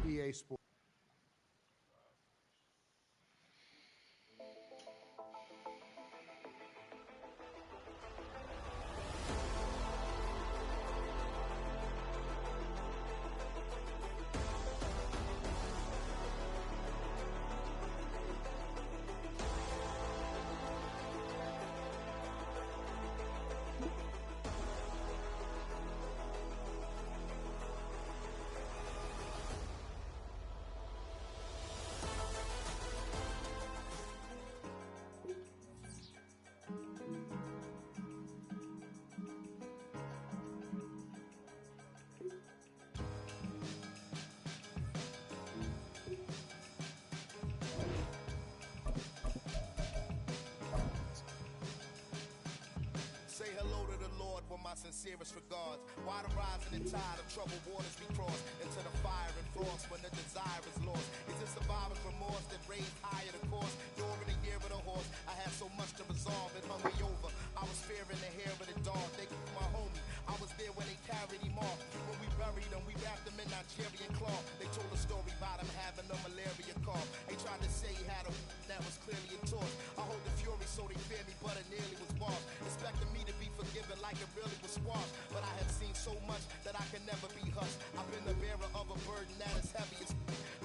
EA Sports. Say hello to the Lord with my sincerest regards. Why the rising tide of troubled waters we cross into the fire and frost when the desire is lost? Is it survivor's remorse that raised higher the course? During the year of the horse, I had so much to resolve, it hung me over. I was fearing the hair of the dog. They killed my homie. I was there when they carried him off. When we buried him, we wrapped him in Nigerian cloth. They told a story about him having a malaria cough. They tried to say he had a that was clearly a torch. I hold the fury so they fear me, but it nearly was boss. Expecting me to be forgiven like it really was squashed. But I have seen so much that I can never be hushed. I've been the bearer of a burden that is heavy as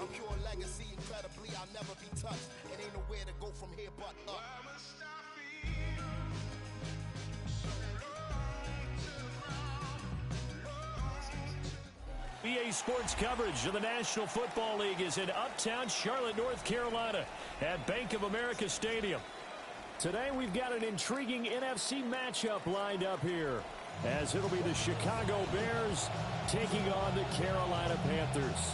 I'm pure legacy, incredibly I'll never be touched. It ain't nowhere to go from here but up. EA Sports coverage of the National Football League is in uptown Charlotte, North Carolina at Bank of America Stadium. Today we've got an intriguing NFC matchup lined up here, as it'll be the Chicago Bears taking on the Carolina Panthers.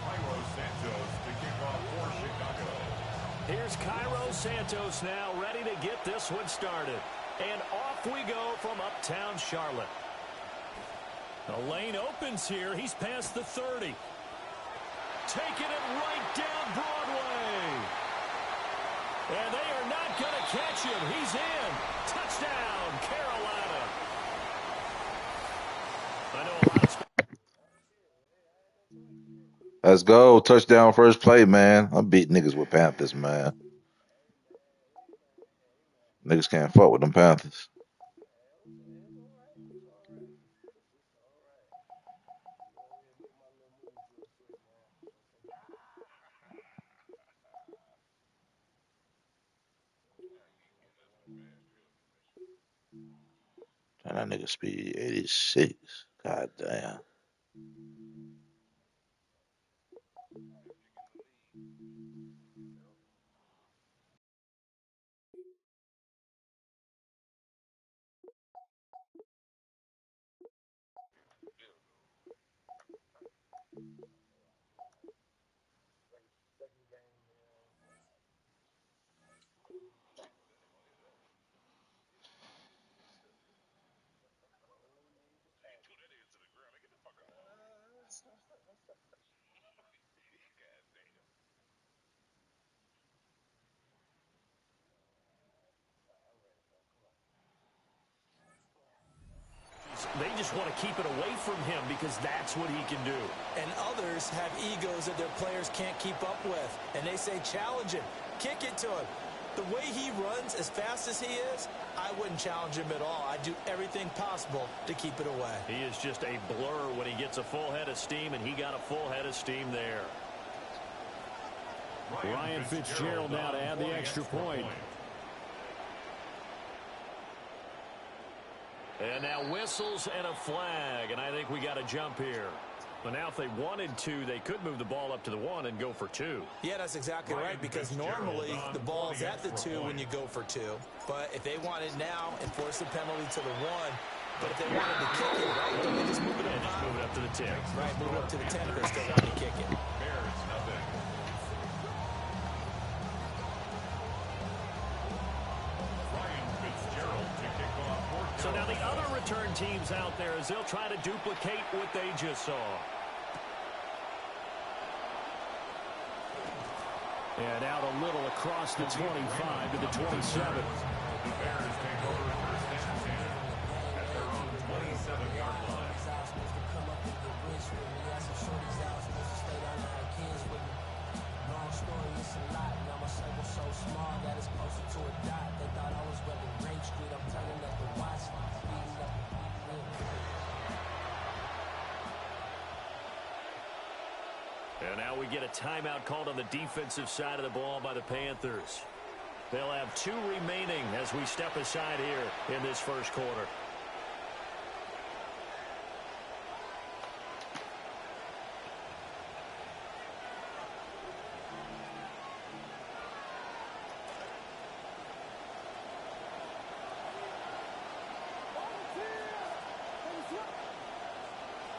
Cairo Santos to kick off for Chicago. Here's Cairo Santos now, ready to get this one started. And off we go from uptown Charlotte. The lane opens here. He's past the 30. Taking it right down Broadway. And they are not going to catch him. He's in. Touchdown, Carolina. I know a lot of... Let's go. Touchdown first play, man. I beat niggas with Panthers, man. Niggas can't fuck with them Panthers. And that nigga speed 86. God damn. They just want to keep it away from him because that's what he can do. And others have egos that their players can't keep up with. And they say, challenge him. Kick it to him. The way he runs as fast as he is, I wouldn't challenge him at all. I'd do everything possible to keep it away. He is just a blur when he gets a full head of steam, and he got a full head of steam there. Ryan Fitzgerald now to add the extra point. And now whistles and a flag, and I think we got a jump here. But now if they wanted to, they could move the ball up to the 1 and go for 2. Yeah, that's exactly right, because normally the ball's at the 2 when you go for 2. But if they want it now, enforce the penalty to the 1. But if they wanted to kick it, right, don't they just move it up? Just move it up to the 10. Right, move it up to the 10 if they still got to kick it. Bears, nothing. Ryan Fitzgerald to kick off for So now the other return teams out there as they'll try to duplicate what they just saw. And out a little across the 25 to the 27. The Bears take over first and 10 at their own 27-yard line. And now we get a timeout called on the defensive side of the ball by the Panthers. They'll have 2 remaining as we step aside here in this first quarter.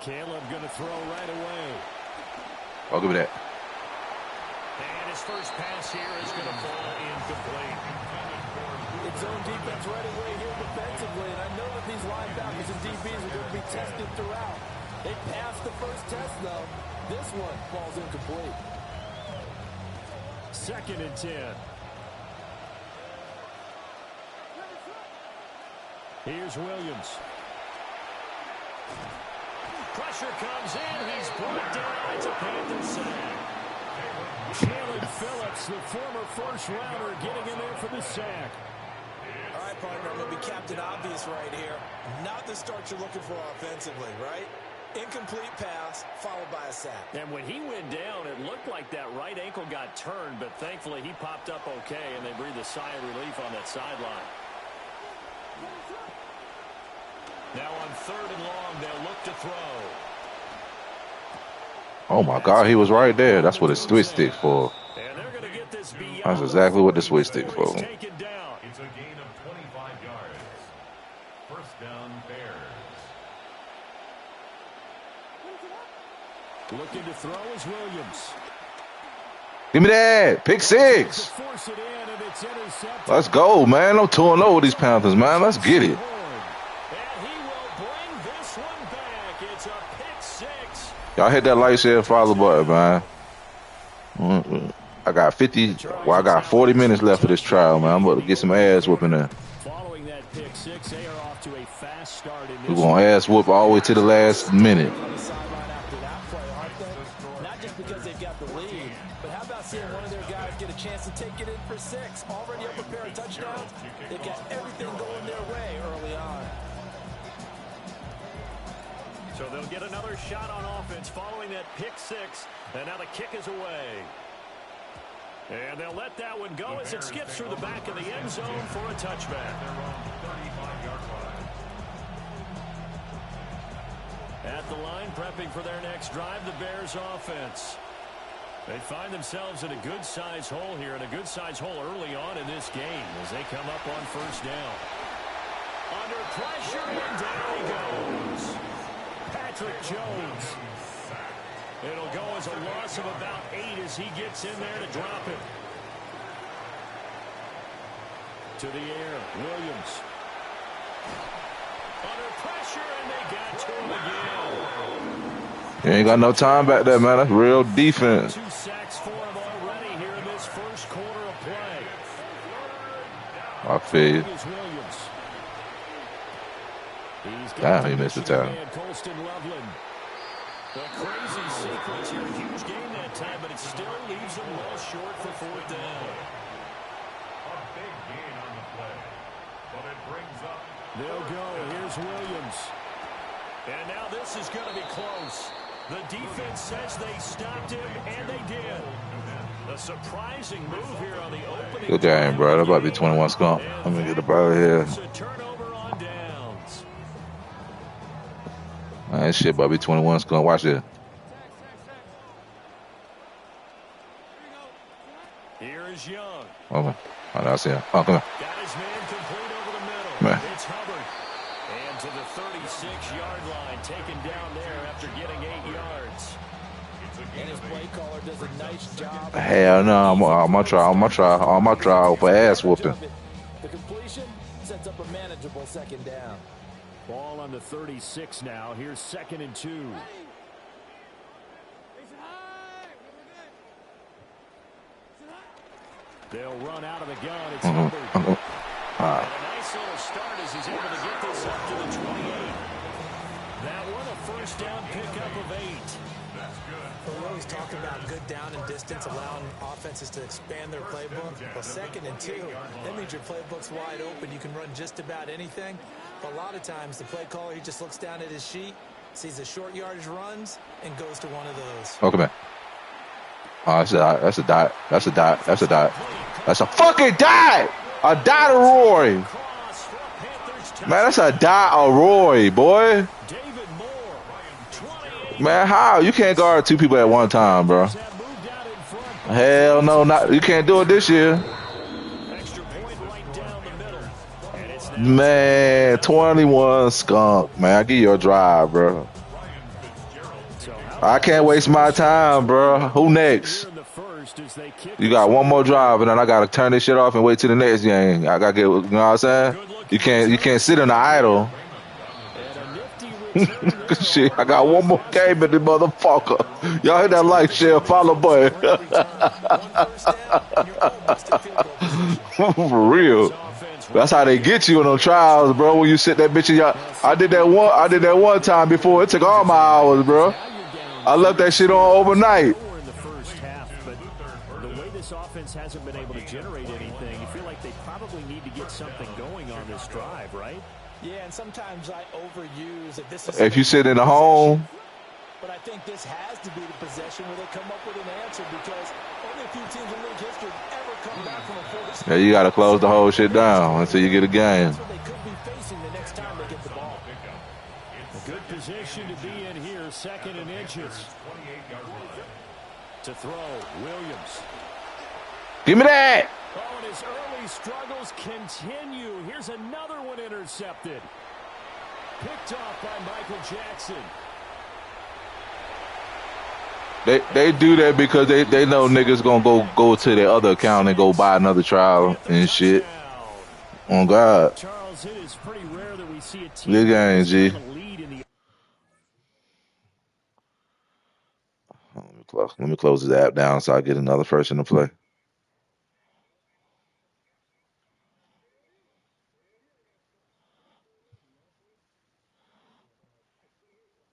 Caleb going to throw right away. I'll give it that. And his first pass here is going to fall incomplete. It's zone defense right away here defensively, and I know that these linebackers and DBs are going to be tested throughout. They passed the first test, though. This one falls incomplete. 2nd and 10. Here's Williams. Pressure comes in. He's brought down. It's a Panther sack. Jalen Phillips, the former first-rounder, getting in there for the sack. All right, partner, I'm going to be Captain Obvious right here. Not the start you're looking for offensively, right? Incomplete pass, followed by a sack. And when he went down, it looked like that right ankle got turned, but thankfully he popped up okay, and they breathed a sigh of relief on that sideline. Now on 3rd and long, they'll look to throw. Oh, my God, he was right there. That's what his switch stick's for. And they're going to get this beyond. That's exactly what the switch stick's for. It's taken down. It's a gain of 25 yards. First down, Bears. Looking to throw is Williams. Give me that. Pick 6. Force it in, and it's intercepted. Let's go, man. I'm 2-0 with these Panthers, man. Let's get it. Y'all hit that like, share, follow button, man. I got 50. Well, I got 40 minutes left of this trial, man. I'm about to get some ass whooping there. Following that pick 6, they are off to a fast start in this. We're going to ass whoop all the way to the last minute. Not just because they've got the lead, but how about seeing one of their guys get a chance to take it in for 6? Already up a pair of touchdowns. They've got everything going their way early on. So they'll get another shot on offense following that pick 6. And now the kick is away. And they'll let that one go as it skips through the back of the end zone for a touchback. At the line, prepping for their next drive, the Bears offense. They find themselves in a good-sized hole here, and a good-sized hole early on in this game as they come up on 1st down. Under pressure, and down he goes. Patrick Jones. It'll go as a loss of about 8 as he gets in there to drop it. To the air, Williams. Under pressure, and they got to him again. You ain't got no time back there, man. That's real defense. 2 sacks for him already here in this first quarter of play. I feel you. Damn, he missed the tackle. The crazy sequence here. Huge game that time, but it still leaves them well short for 4th down. A big gain on the play, but it brings up. They'll go. Here's Williams. And now this is going to be close. The defense says they stopped him, and they did. A surprising move here on the opening. Good game, bro. That about to be 21 skunk. Let me get up out of here. It's a turnover on downs. Man, that shit about to be 21 skunk. Watch this. Here is Young. Okay. Oh, that's him. Oh, come on. Got his man complete over the middle. Man. It's Hubbard. And to the 36-yard line, taken down there after getting 8 yards. And his play caller does a nice job. Hell no, I'm gonna try for ass whooping. The completion sets up a manageable 2nd down. Ball on the 36 now. Here's 2nd and 2. They'll run out of the gun. It's Hubbard. And a nice little start as he's able to get this up to the 28. That one a first down pickup of 8. That's good. We're always talking about good down and distance, allowing offenses to expand their playbook. Well, 2nd and 2, that means your playbook's wide open. You can run just about anything. But a lot of times, the play caller, he just looks down at his sheet, sees the short yardage runs, and goes to one of those. Welcome back. Oh, that's a dot. That's a dot. That's a dot. That's a fucking dot. A dot of Roy. Man, that's a dot of Roy, boy. Man, how? You can't guard two people at one time, bro. Hell no, not you can't do it this year. Man, 21 skunk. Man, I give you a drive, bro. I can't waste my time, bro. Who next? You got one more drive, and then I gotta turn this shit off and wait till the next game. I gotta get, you know what I'm saying? You can't sit in the idle. Shit, I got one more game in the motherfucker. Y'all hit that like, share, follow button. For real. That's how they get you in them trials, bro. When you sit that bitch in your, I did that one time before. It took all my hours, bro. I left that shit on overnight. In the first half, but the way this offense hasn't been able to generate anything, you feel like they probably need to get something going on this drive, right? Yeah, and sometimes I overuse that this is. If you sit in the home. But I think this has to be the possession where they come up with an answer, because only a few teams in league history ever come back from a 40. Yeah, you got to close the whole shit down until you get a game. That's what they could be facing the next time they get the ball. A good position to be in here, 2nd and inches. To throw, Williams. Give me that. Oh, and his early struggles continue. Here's another one intercepted. Picked off by Michael Jackson. They do that because they know niggas gonna go to their other account and go buy another trial and shit. On God. Charles, it is pretty rare that we see a team Good game, G. Let me close this app down so I get another person to play.